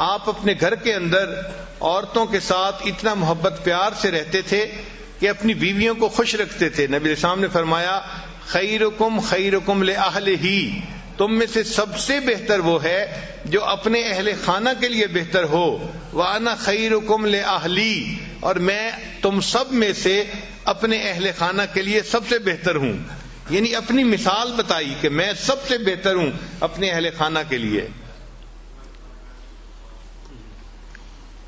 آپ اپنے گھر کے اندر عورتوں کے ساتھ اتنا محبت پیار سے رہتے تھے کہ اپنی بیویوں کو خوش رکھتے تھے. نبی علیہ السلام نے فرمایا خیرکم خیرکم لأہلہ، تم میں سے سب سے بہتر وہ ہے جو اپنے اہل خانہ کے لیے بہتر ہو. وَأَنَا خَيْرُكُمْ لِأَهْلِي، اور میں تم سب میں سے اپنے اہل خانہ کے لیے سب سے بہتر ہوں. یعنی اپنی مثال بتائی کہ میں سب سے بہتر ہوں اپنے اہل خانہ کے لیے.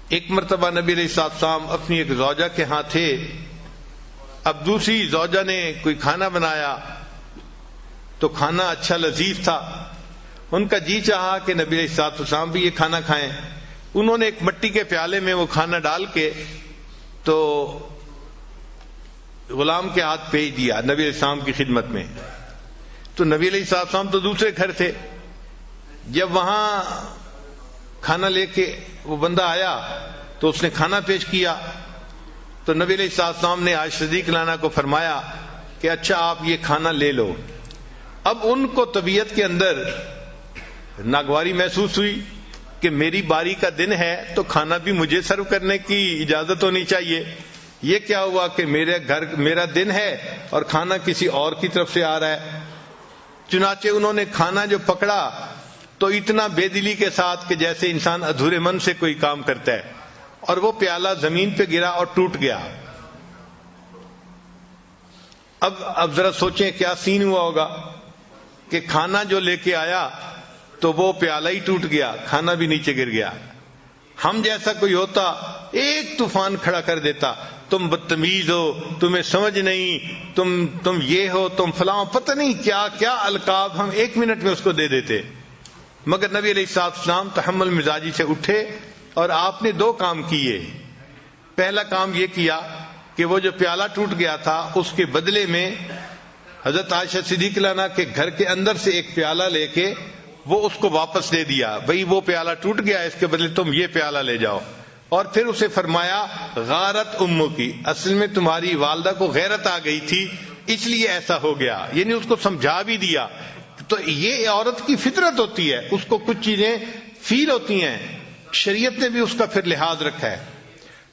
ایک مرتبہ نبی علیہ السلام اپنی ایک زوجہ کے ہاں تھے. اب دوسری زوجہ نے کوئی کھانا بنایا تو کھانا اچھا لذیذ تھا. ان کا جی چاہا کہ نبی علیہ السلام بھی یہ کھانا کھائیں. انہوں نے ایک مٹی کے پیالے میں وہ کھانا ڈال کے تو غلام کے ہاتھ بھیج دیا نبی علیہ السلام کی خدمت میں. تو نبی علیہ السلام تو دوسرے گھر تھے. جب وہاں کھانا لے کے وہ بندہ آیا تو اس نے کھانا پیش کیا تو نبی علیہ السلام نے عائشہ صدیقہ عنہا کو فرمایا کہ اچھا آپ یہ کھانا لے لو. اب ان کو طبیعت کے اندر ناگواری محسوس ہوئی کہ میری باری کا دن ہے تو کھانا بھی مجھے سرو کرنے کی اجازت ہونی چاہیے. یہ کیا ہوا کہ میرا دن ہے اور کھانا کسی اور کی طرف سے آ رہا ہے. چنانچہ انہوں نے کھانا جو پکڑا تو اتنا بے دلی کے ساتھ کہ جیسے انسان ادھورے من سے کوئی کام کرتا ہے، اور وہ پیالہ زمین پہ گرا اور ٹوٹ گیا. اب ذرا سوچیں کیا سین ہوا ہوگا کہ کھانا جو لے کے آیا تو وہ پیالہ ہی ٹوٹ گیا، کھانا بھی نیچے گر گیا. ہم جیسا کوئی ہوتا ایک طوفان کھڑا کر دیتا، تم بدتمیز ہو، تمہیں سمجھ نہیں، تم یہ ہو، تم فلاں، پتہ نہیں کیا کیا القاب ہم ایک منٹ میں اس کو دے دیتے. مگر نبی علیہ السلام تحمل مزاجی سے اٹھے اور آپ نے دو کام کیے. پہلا کام یہ کیا کہ وہ جو پیالہ ٹوٹ گیا تھا اس کے بدلے میں حضرت عائشہ صدیقہ عنہا کے گھر کے اندر سے ایک پیالہ لے کے وہ اس کو واپس دے دیا. بھئی وہ پیالہ ٹوٹ گیا، اس کے بدلے تم یہ پیالہ لے جاؤ. اور پھر اسے فرمایا غارت امو کی، اصل میں تمہاری والدہ کو غیرت آ گئی تھی اس لیے ایسا ہو گیا. یعنی اس کو سمجھا بھی دیا. تو یہ عورت کی فطرت ہوتی ہے، اس کو کچھ چیزیں فیل ہوتی ہیں، شریعت نے بھی اس کا پھر لحاظ رکھا ہے.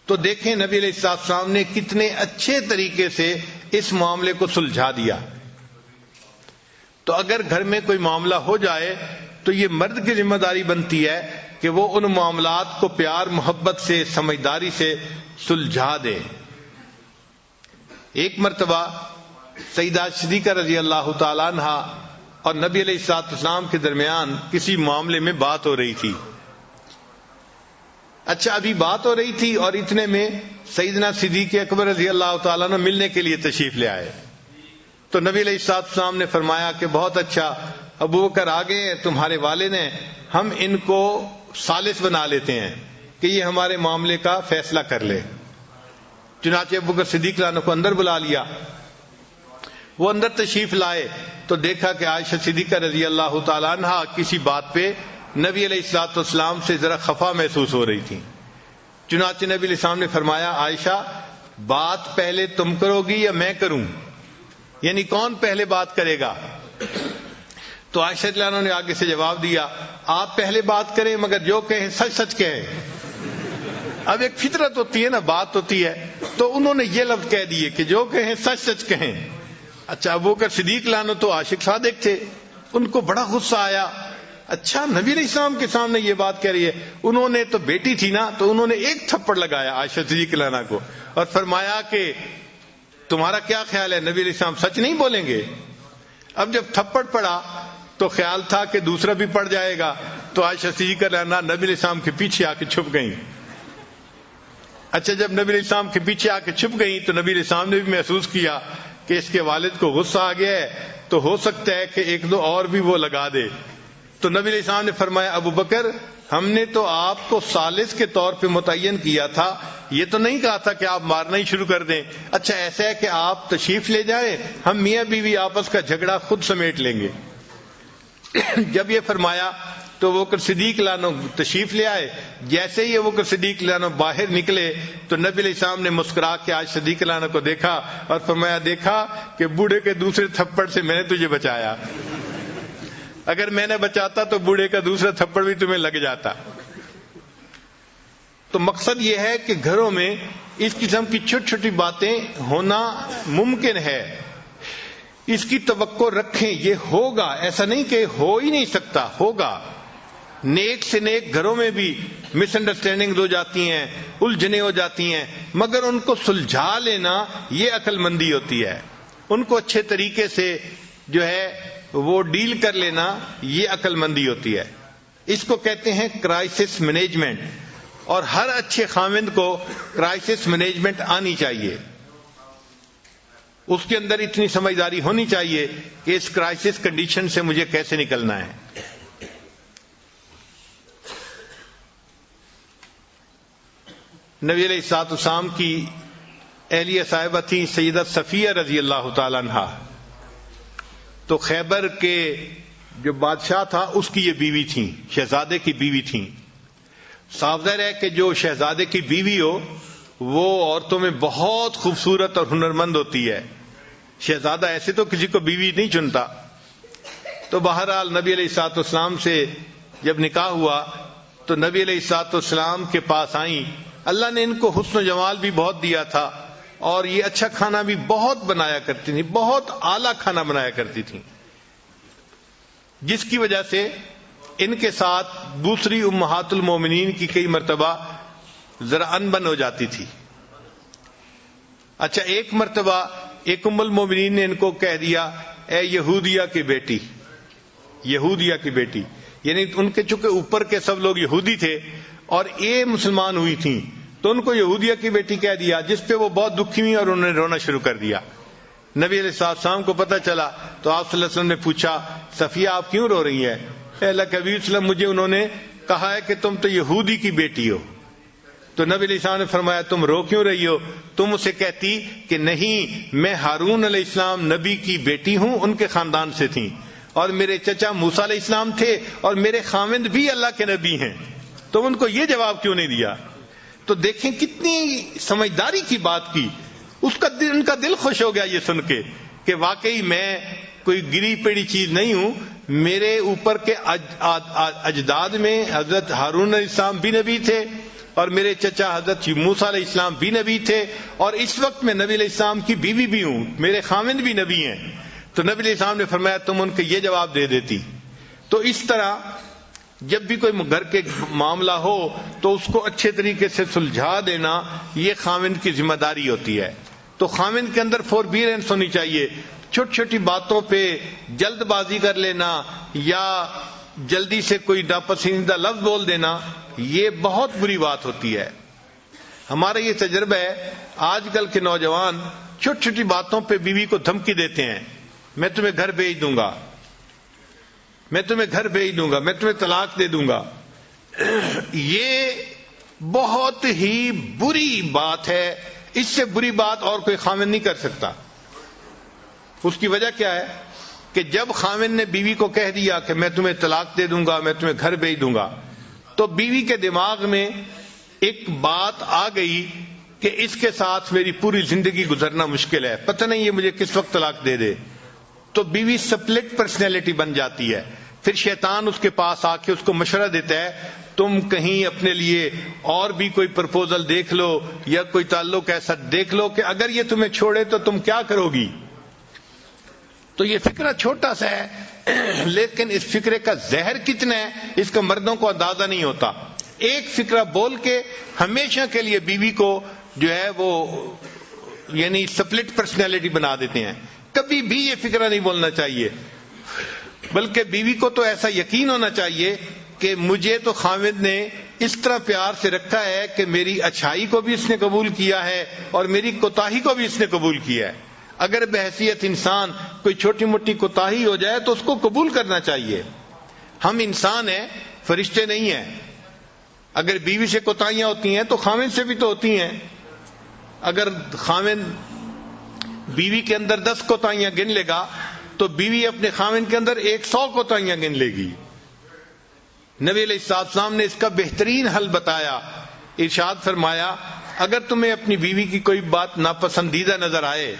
تو دیکھیں نبی علیہ السلام نے کتنے اچھے طریقے سے اس معاملے کو سلجھا دیا. تو اگر گھر میں کوئی معاملہ ہو جائے تو یہ مرد کی ذمہ داری بنتی ہے کہ وہ ان معاملات کو پیار محبت سے سمجھداری سے سلجھا دے. ایک مرتبہ سیدہ صدیقہ رضی اللہ تعالی عنہا اور نبی علیہ السلام کے درمیان کسی معاملے میں بات ہو رہی تھی. اچھا ابھی بات ہو رہی تھی اور اتنے میں سیدنا صدیق اکبر رضی اللہ تعالیٰ عنہ ملنے کے لیے تشریف لے آئے. تو نبی علیہ السلام نے فرمایا کہ بہت اچھا، ابو بکر آگے ہیں، تمہارے والد ہیں، ہم ان کو ثالث بنا لیتے ہیں کہ یہ ہمارے معاملے کا فیصلہ کر لے. چنانچہ ابو بکر صدیق عنہ کو اندر بلا لیا. وہ اندر تشریف لائے تو دیکھا کہ عائشہ صدیقہ رضی اللہ تعالیٰ عنہ کسی بات پہ نبی علیہ السلام سے ذرا خفا محسوس ہو رہی تھی. چنانچہ نبی علیہ السلام نے فرمایا عائشہ بات پہلے تم کرو گی یا میں کروں؟ یعنی کون پہلے بات کرے گا؟ تو عائشہ رضی اللہ عنہ نے آگے سے جواب دیا آپ پہلے بات کریں مگر جو کہیں سچ سچ کہیں. اب ایک فطرت ہوتی ہے نا، بات ہوتی ہے، تو انہوں نے یہ لفظ کہہ دیے کہ جو کہیں سچ سچ کہیں. اچھا ابو بکر صدیق عنہ تو عاشق صادق تھے، ان کو بڑا غصہ آیا. اچھا نبی علیہ السلام کے سامنے یہ بات کہہ رہی ہے. انہوں نے تو بیٹی تھی نا، تو انہوں نے ایک تھپڑ لگایا عائشہ صدیقہ عنہ کو اور فرمایا کہ تمہارا کیا خیال ہے نبی علیہ السلام سچ نہیں بولیں گے؟ اب جب تھپڑ پڑا تو خیال تھا کہ دوسرا بھی پڑ جائے گا، تو عائشہ صدیقہ عنہ نبی علیہ السلام کے پیچھے آ کے چھپ گئیں. اچھا جب نبی علیہ السلام کے پیچھے آ کے چھپ گئیں تو نبی علیہ السلام نے بھی محسوس کیا کہ اس کے والد کو غصہ آ گیا ہے، تو ہو سکتا ہے کہ ایک دو اور بھی وہ لگا دے. تو نبی علیہ السلام نے فرمایا ابو بکر ہم نے تو آپ کو ثالث کے طور پہ متعین کیا تھا، یہ تو نہیں کہا تھا کہ آپ مارنا ہی شروع کر دیں. اچھا ایسا ہے کہ آپ تشریف لے جائیں، ہم میاں بیوی آپس کا جھگڑا خود سمیٹ لیں گے. جب یہ فرمایا تو وہ بکر صدیق عنہ تشریف لے آئے. جیسے ہی وہ بکر صدیق عنہ باہر نکلے تو نبی علیہ السلام نے مسکرا کے عائشہ صدیق عنہ کو دیکھا اور فرمایا دیکھا کہ بوڑھے کے دوسرے تھپڑ سے میں نے تجھے بچایا، اگر میں نے بچاتا تو بوڑھے کا دوسرا تھپڑ بھی تمہیں لگ جاتا. تو مقصد یہ ہے کہ گھروں میں اس قسم کی چھوٹی چھوٹی باتیں ہونا ممکن ہے، اس کی توقع رکھیں، یہ ہوگا، ایسا نہیں کہ ہو ہی نہیں سکتا، ہوگا۔ نیک سے نیک گھروں میں بھی مس انڈرسٹینڈنگ ہو جاتی ہیں، الجھنیں ہو جاتی ہیں، مگر ان کو سلجھا لینا یہ عقل مندی ہوتی ہے، ان کو اچھے طریقے سے جو ہے وہ ڈیل کر لینا یہ عقل مندی ہوتی ہے۔ اس کو کہتے ہیں کرائسس مینجمنٹ، اور ہر اچھے خاوند کو کرائسس مینجمنٹ آنی چاہیے، اس کے اندر اتنی سمجھداری ہونی چاہیے کہ اس کرائسس کنڈیشن سے مجھے کیسے نکلنا ہے۔ نبی علیہ الصلوۃ والسلام کی اہلیہ صاحبہ تھی سیدہ صفیہ رضی اللہ تعالی عنہا، تو خیبر کے جو بادشاہ تھا اس کی یہ بیوی تھیں، شہزادے کی بیوی تھیں۔ صاف ظاہر ہے کہ جو شہزادے کی بیوی ہو وہ عورتوں میں بہت خوبصورت اور ہنرمند ہوتی ہے، شہزادہ ایسے تو کسی کو بیوی نہیں چنتا۔ تو بہرحال نبی علیہ الصلوۃ والسلام سے جب نکاح ہوا تو نبی علیہ الصلوۃ والسلام کے پاس آئیں۔ اللہ نے ان کو حسن و جمال بھی بہت دیا تھا، اور یہ اچھا کھانا بھی بہت بنایا کرتی تھیں، بہت اعلیٰ کھانا بنایا کرتی تھیں، جس کی وجہ سے ان کے ساتھ دوسری امہات المومنین کی کئی مرتبہ ذرا انبن ہو جاتی تھی۔ اچھا، ایک مرتبہ ایک ام المومنین نے ان کو کہہ دیا، اے یہودیہ کی بیٹی، یہودیہ کی بیٹی، یعنی ان کے چونکہ اوپر کے سب لوگ یہودی تھے اور یہ مسلمان ہوئی تھیں، تو ان کو یہودیہ کی بیٹی کہہ دیا، جس پہ وہ بہت دکھی ہوئی اور انہوں نے رونا شروع کر دیا۔ نبی علیہ السلام کو پتہ چلا تو آپ صلی اللہ علیہ وسلم نے پوچھا، صفیہ آپ کیوں رو رہی ہیں؟ اے اللہ کے حبیب صلی اللہ علیہ وسلم، مجھے انہوں نے کہا ہے کہ تم تو یہودی کی بیٹی ہو۔ تو نبی علیہ السلام نے فرمایا، تم رو کیوں رہی ہو؟ تم اسے کہتی کہ نہیں، میں ہارون علیہ السلام نبی کی بیٹی ہوں، ان کے خاندان سے تھیں، اور میرے چچا موسیٰ علیہ السلام تھے، اور میرے خاوند بھی اللہ کے نبی ہیں۔ تم ان کو یہ جواب کیوں نہیں دیا؟ تو دیکھیں کتنی سمجھداری کی بات کی، ان کا دل خوش ہو گیا یہ سن کے کہ واقعی میں کوئی گری پیڑی چیز نہیں ہوں، میرے اوپر کے اجداد میں حضرت ہارون علیہ السلام بھی نبی تھے، اور میرے چچا حضرت موسیٰ علیہ السلام بھی نبی تھے، اور اس وقت میں نبی علیہ السلام کی بیوی بھی ہوں، میرے خاوند بھی نبی ہیں۔ تو نبی علیہ السلام نے فرمایا تم ان کو یہ جواب دے دیتی۔ تو اس طرح جب بھی کوئی گھر کے معاملہ ہو تو اس کو اچھے طریقے سے سلجھا دینا یہ خاوند کی ذمہ داری ہوتی ہے۔ تو خاوند کے اندر فوربیئرنس ہونی چاہیے، چھوٹی چھوٹی باتوں پہ جلد بازی کر لینا یا جلدی سے کوئی ناپسندیدہ لفظ بول دینا یہ بہت بری بات ہوتی ہے۔ ہمارا یہ تجربہ ہے، آج کل کے نوجوان چھوٹی چھوٹی باتوں پہ بیوی کو دھمکی دیتے ہیں، میں تمہیں گھر بھیج دوں گا، میں تمہیں گھر بھیج دوں گا، میں تمہیں طلاق دے دوں گا۔ یہ بہت ہی بری بات ہے، اس سے بری بات اور کوئی خاوند نہیں کر سکتا۔ اس کی وجہ کیا ہے کہ جب خاوند نے بیوی کو کہہ دیا کہ میں تمہیں طلاق دے دوں گا، میں تمہیں گھر بھیج دوں گا، تو بیوی کے دماغ میں ایک بات آ گئی کہ اس کے ساتھ میری پوری زندگی گزرنا مشکل ہے، پتہ نہیں یہ مجھے کس وقت طلاق دے دے۔ تو بیوی سپلٹ پرسنالٹی بن جاتی ہے، پھر شیطان اس کے پاس آ کے اس کو مشورہ دیتا ہے تم کہیں اپنے لیے اور بھی کوئی پرپوزل دیکھ لو یا کوئی تعلق ایسا دیکھ لو کہ اگر یہ تمہیں چھوڑے تو تم کیا کرو گی۔ تو یہ فکرہ چھوٹا سا ہے، لیکن اس فکرے کا زہر کتنا ہے اس کا مردوں کو اندازہ نہیں ہوتا۔ ایک فکرہ بول کے ہمیشہ کے لیے بیوی کو جو ہے وہ یعنی سپلٹ پرسنالٹی بنا دیتے ہیں۔ کبھی بھی یہ فکرہ نہیں بولنا چاہیے، بلکہ بیوی کو تو ایسا یقین ہونا چاہیے کہ مجھے تو خاوند نے اس طرح پیار سے رکھا ہے کہ میری اچھائی کو بھی اس نے قبول کیا ہے اور میری کوتاہی کو بھی اس نے قبول کیا ہے۔ اگر بحیثیت انسان کوئی چھوٹی موٹی کوتاہی ہو جائے تو اس کو قبول کرنا چاہیے۔ ہم انسان ہیں، فرشتے نہیں ہیں۔ اگر بیوی سے کوتاہیاں ہوتی ہیں تو خاوند سے بھی تو ہوتی ہیں۔ اگر خاوند بیوی کے اندر 10 کوتاہیاں گن لے گا تو بیوی اپنے خاوند کے اندر 100 کوتاہیاں گن لے گی۔ نبی علیہ السلام نے اس کا بہترین حل بتایا، ارشاد فرمایا اگر تمہیں اپنی بیوی کی کوئی بات ناپسندیدہ نظر آئے،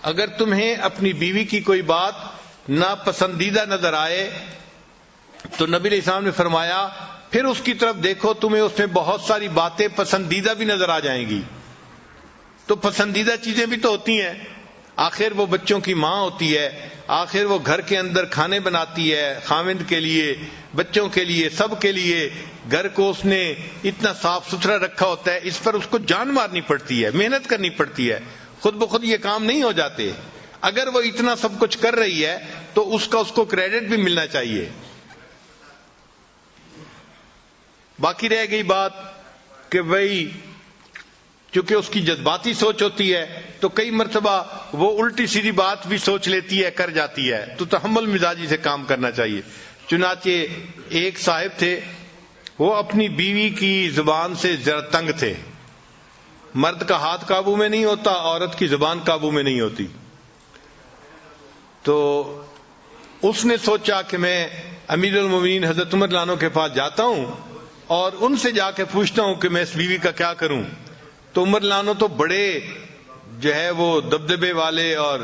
اگر تمہیں اپنی بیوی کی کوئی بات ناپسندیدہ نظر آئے تو نبی علیہ السلام نے فرمایا پھر اس کی طرف دیکھو، تمہیں اس میں بہت ساری باتیں پسندیدہ بھی نظر آ جائیں گی. تو پسندیدہ چیزیں بھی تو ہوتی ہیں. آخر وہ بچوں کی ماں ہوتی ہے، آخر وہ گھر کے اندر کھانے بناتی ہے، خاوند کے لیے، بچوں کے لیے، سب کے لیے. گھر کو اس نے اتنا صاف ستھرا رکھا ہوتا ہے، اس پر اس کو جان مارنی پڑتی ہے، محنت کرنی پڑتی ہے. خود بخود یہ کام نہیں ہو جاتے. اگر وہ اتنا سب کچھ کر رہی ہے تو اس کو کریڈٹ بھی ملنا چاہیے. باقی رہ گئی بات کہ بھئی چونکہ اس کی جذباتی سوچ ہوتی ہے تو کئی مرتبہ وہ الٹی سیدھی بات بھی سوچ لیتی ہے، کر جاتی ہے. تو تحمل مزاجی سے کام کرنا چاہیے. چنانچہ ایک صاحب تھے، وہ اپنی بیوی کی زبان سے ذرا تنگ تھے. مرد کا ہاتھ قابو میں نہیں ہوتا، عورت کی زبان قابو میں نہیں ہوتی. تو اس نے سوچا کہ میں امیر المومنین حضرت عمر رضی اللہ عنہ کے پاس جاتا ہوں اور ان سے جا کے پوچھتا ہوں کہ میں اس بیوی کا کیا کروں. تو عمر رضی اللہ عنہ تو بڑے جو ہے وہ دبدبے والے اور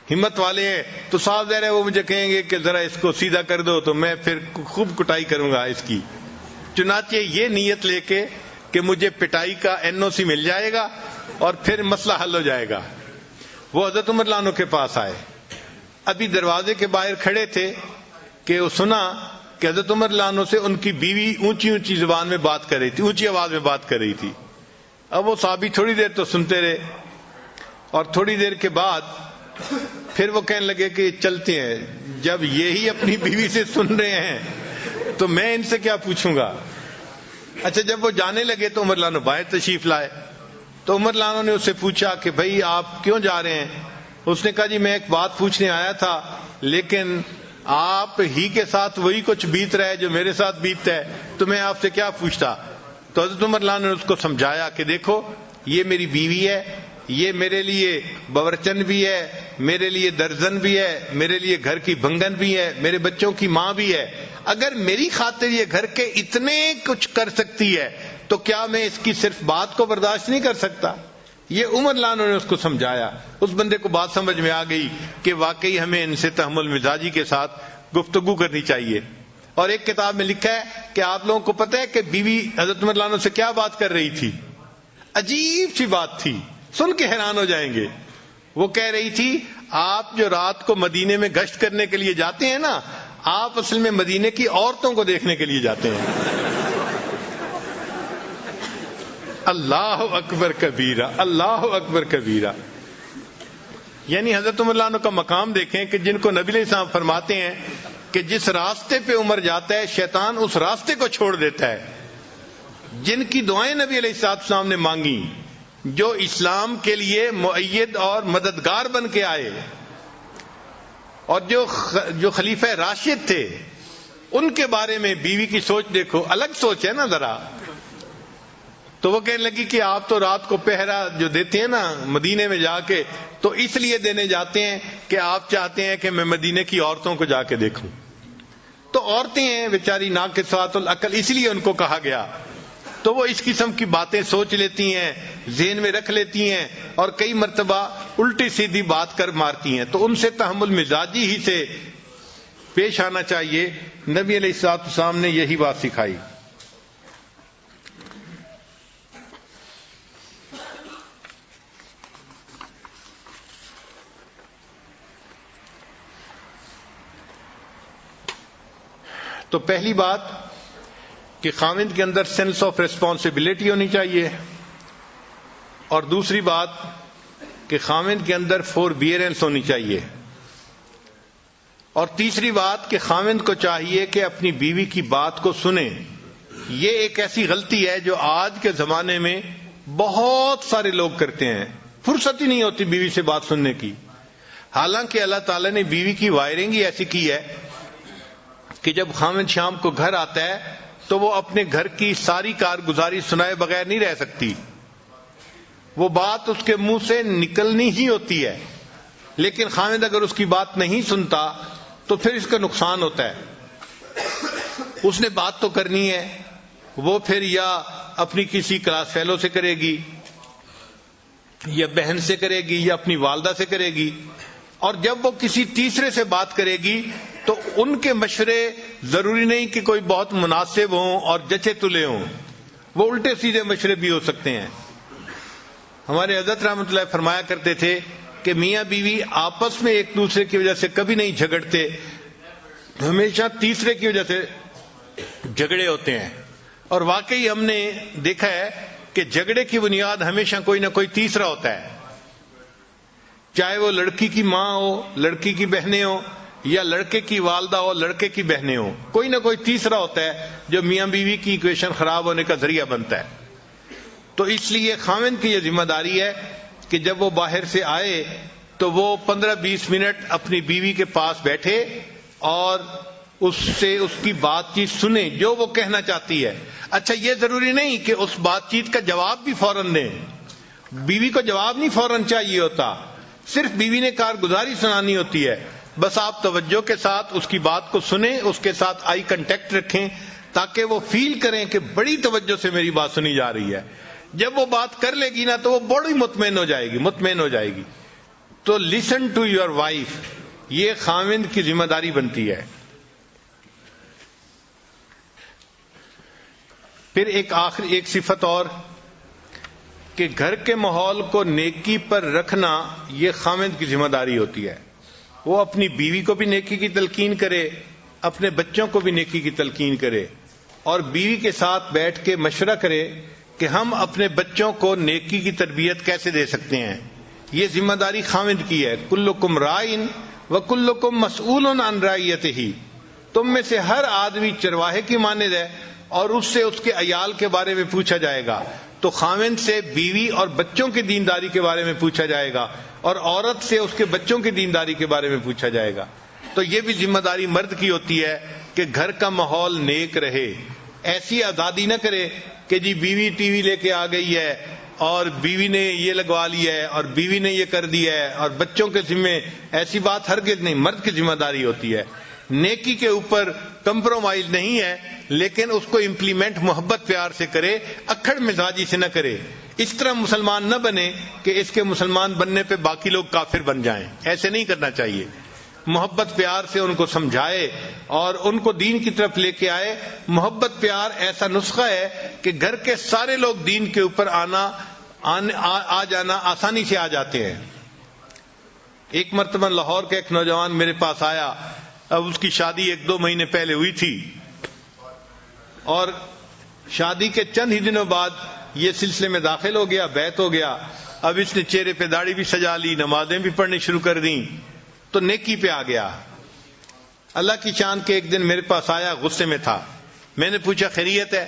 ہمت والے ہیں. تو صاف ظاہر ہے وہ مجھے کہیں گے کہ ذرا اس کو سیدھا کر دو، تو میں پھر خوب کٹائی کروں گا اس کی. چنانچہ یہ نیت لے کے کہ مجھے پٹائی کا NOC مل جائے گا اور پھر مسئلہ حل ہو جائے گا، وہ حضرت عمر رضی اللہ عنہ کے پاس آئے. ابھی دروازے کے باہر کھڑے تھے کہ وہ سنا کہ حضرت عمر رضی اللہ عنہ سے ان کی بیوی اونچی اونچی زبان میں بات کر رہی تھی، اونچی آواز میں بات کر رہی تھی. اب وہ صحابی تھوڑی دیر تو سنتے رہے اور تھوڑی دیر کے بعد پھر وہ کہنے لگے کہ چلتے ہیں، جب یہی اپنی بیوی سے سن رہے ہیں تو میں ان سے کیا پوچھوں گا. اچھا جب وہ جانے لگے تو عمر رضی اللہ عنہ باہر تشریف لائے. تو عمر رضی اللہ عنہ نے اس سے پوچھا کہ بھائی آپ کیوں جا رہے ہیں؟ اس نے کہا جی میں ایک بات پوچھنے آیا تھا، لیکن آپ ہی کے ساتھ وہی کچھ بیت رہا ہے جو میرے ساتھ بیتتا ہے، تو میں آپ سے کیا پوچھتا. تو حضرت عمر رضی اللہ عنہ نے اس کو سمجھایا کہ دیکھو یہ میری بیوی ہے، یہ میرے لیے باورچن بھی ہے، میرے لیے درزن بھی ہے، میرے لیے گھر کی بھنگن بھی ہے، میرے بچوں کی ماں بھی ہے. اگر میری خاطر یہ گھر کے اتنے کچھ کر سکتی ہے تو کیا میں اس کی صرف بات کو برداشت نہیں کر سکتا. یہ عمر رضی اللہ عنہ نے اس کو سمجھایا. اس بندے کو بات سمجھ میں آ گئی کہ واقعی ہمیں ان سے تحمل مزاجی کے ساتھ گفتگو کرنی چاہیے. اور ایک کتاب میں لکھا ہے کہ آپ لوگوں کو پتہ ہے کہ بیوی حضرت عمر رضی اللہ عنہ سے کیا بات کر رہی تھی؟ عجیب سی بات تھی، سن کے حیران ہو جائیں گے. وہ کہہ رہی تھی آپ جو رات کو مدینے میں گشت کرنے کے لیے جاتے ہیں نا، آپ اصل میں مدینے کی عورتوں کو دیکھنے کے لیے جاتے ہیں. اللہ اکبر کبیرہ، اللہ اکبر کبیرہ. یعنی حضرت عمر رضی اللہ عنہ کا مقام دیکھیں کہ جن کو نبی علیہ السلام فرماتے ہیں کہ جس راستے پہ عمر جاتا ہے شیطان اس راستے کو چھوڑ دیتا ہے. جن کی دعائیں نبی علیہ السلام نے مانگی، جو اسلام کے لیے مؤید اور مددگار بن کے آئے، اور جو خلیفہ راشد تھے، ان کے بارے میں بیوی کی سوچ دیکھو، الگ سوچ ہے نا ذرا. تو وہ کہنے لگی کہ آپ تو رات کو پہرا جو دیتے ہیں نا مدینے میں جا کے، تو اس لیے دینے جاتے ہیں کہ آپ چاہتے ہیں کہ میں مدینے کی عورتوں کو جا کے دیکھوں. تو عورتیں ہیں بیچاری ناقصات العقل، اس لیے ان کو کہا گیا. تو وہ اس قسم کی باتیں سوچ لیتی ہیں، ذہن میں رکھ لیتی ہیں اور کئی مرتبہ الٹی سیدھی بات کر مارتی ہیں. تو ان سے تحمل مزاجی ہی سے پیش آنا چاہیے. نبی علیہ السلام نے یہی بات سکھائی. تو پہلی بات کہ خاوند کے اندر سینس آف ریسپانسبلٹی ہونی چاہیے، اور دوسری بات کہ خاوند کے اندر فوربیئرنس ہونی چاہیے، اور تیسری بات کہ خاوند کو چاہیے کہ اپنی بیوی کی بات کو سنے. یہ ایک ایسی غلطی ہے جو آج کے زمانے میں بہت سارے لوگ کرتے ہیں. فرصت ہی نہیں ہوتی بیوی سے بات سننے کی. حالانکہ اللہ تعالیٰ نے بیوی کی وائرنگ ہی ایسی کی ہے کہ جب خاوند شام کو گھر آتا ہے تو وہ اپنے گھر کی ساری کارگزاری سنائے بغیر نہیں رہ سکتی. وہ بات اس کے منہ سے نکلنی ہی ہوتی ہے. لیکن خاوند اگر اس کی بات نہیں سنتا تو پھر اس کا نقصان ہوتا ہے. اس نے بات تو کرنی ہے، وہ پھر یا اپنی کسی کلاس فیلو سے کرے گی، یا بہن سے کرے گی، یا اپنی والدہ سے کرے گی. اور جب وہ کسی تیسرے سے بات کرے گی تو ان کے مشورے ضروری نہیں کہ کوئی بہت مناسب ہوں اور جچے تلے ہوں، وہ الٹے سیدھے مشورے بھی ہو سکتے ہیں۔ ہمارے حضرت رحمۃ اللہ فرمایا کرتے تھے کہ میاں بیوی آپس میں ایک دوسرے کی وجہ سے کبھی نہیں جھگڑتے، ہمیشہ تیسرے کی وجہ سے جھگڑے ہوتے ہیں۔ اور واقعی ہم نے دیکھا ہے کہ جھگڑے کی بنیاد ہمیشہ کوئی نہ کوئی تیسرا ہوتا ہے، چاہے وہ لڑکی کی ماں ہو، لڑکی کی بہنیں ہو، یا لڑکے کی والدہ ہو، لڑکے کی بہنیں ہو، کوئی نہ کوئی تیسرا ہوتا ہے جو میاں بیوی کی ایکویشن خراب ہونے کا ذریعہ بنتا ہے۔ تو اس لیے خاوند کی یہ ذمہ داری ہے کہ جب وہ باہر سے آئے تو وہ 15-20 منٹ اپنی بیوی کے پاس بیٹھے اور اس سے اس کی بات چیت سنیں جو وہ کہنا چاہتی ہے۔ اچھا، یہ ضروری نہیں کہ اس بات چیت کا جواب بھی فوراً دیں، بیوی کو جواب نہیں فوراً چاہیے ہوتا، صرف بیوی نے کارگزاری سنانی ہوتی ہے۔ بس آپ توجہ کے ساتھ اس کی بات کو سنیں، اس کے ساتھ آئی کنٹیکٹ رکھیں تاکہ وہ فیل کریں کہ بڑی توجہ سے میری بات سنی جا رہی ہے۔ جب وہ بات کر لے گی نا تو وہ بڑی مطمئن ہو جائے گی۔ تو لسن ٹو یور وائف، یہ خاوند کی ذمہ داری بنتی ہے۔ پھر ایک صفت اور کہ گھر کے ماحول کو نیکی پر رکھنا، یہ خاوند کی ذمہ داری ہوتی ہے۔ وہ اپنی بیوی کو بھی نیکی کی تلقین کرے، اپنے بچوں کو بھی نیکی کی تلقین کرے، اور بیوی کے ساتھ بیٹھ کے مشورہ کرے کہ ہم اپنے بچوں کو نیکی کی تربیت کیسے دے سکتے ہیں۔ یہ ذمہ داری خاوند کی ہے۔ کلکم رائن وکلکم مسئول عن رعیتہ، تم میں سے ہر آدمی چرواہے کی مانند ہے اور اس سے اس کے عیال کے بارے میں پوچھا جائے گا۔ تو خاوند سے بیوی اور بچوں کی دینداری کے بارے میں پوچھا جائے گا، اور عورت سے اس کے بچوں کی دینداری کے بارے میں پوچھا جائے گا۔ تو یہ بھی ذمہ داری مرد کی ہوتی ہے کہ گھر کا ماحول نیک رہے۔ ایسی آزادی نہ کرے کہ جی بیوی ٹی وی لے کے آ گئی ہے اور بیوی نے یہ لگوا لیا ہے اور بیوی نے یہ کر دیا ہے اور بچوں کے ذمے، ایسی بات ہرگز نہیں۔ مرد کی ذمہ داری ہوتی ہے، نیکی کے اوپر کمپرومائز نہیں ہے، لیکن اس کو امپلیمنٹ محبت پیار سے کرے، اکھڑ مزاجی سے نہ کرے۔ اس طرح مسلمان نہ بنے کہ اس کے مسلمان بننے پہ باقی لوگ کافر بن جائیں، ایسے نہیں کرنا چاہیے۔ محبت پیار سے ان کو سمجھائے اور ان کو دین کی طرف لے کے آئے۔ محبت پیار ایسا نسخہ ہے کہ گھر کے سارے لوگ دین کے اوپر آ جانا آسانی سے آ جاتے ہیں۔ ایک مرتبہ لاہور کا ایک نوجوان میرے پاس آیا، اب اس کی شادی 1-2 مہینے پہلے ہوئی تھی، اور شادی کے چند ہی دنوں بعد یہ سلسلے میں داخل ہو گیا، بیعت ہو گیا۔ اب اس نے چہرے پہ داڑھی بھی سجا لی، نمازیں بھی پڑھنی شروع کر دیں، تو نیکی پہ آ گیا۔ اللہ کی شان کے ایک دن میرے پاس آیا، غصے میں تھا۔ میں نے پوچھا خیریت ہے؟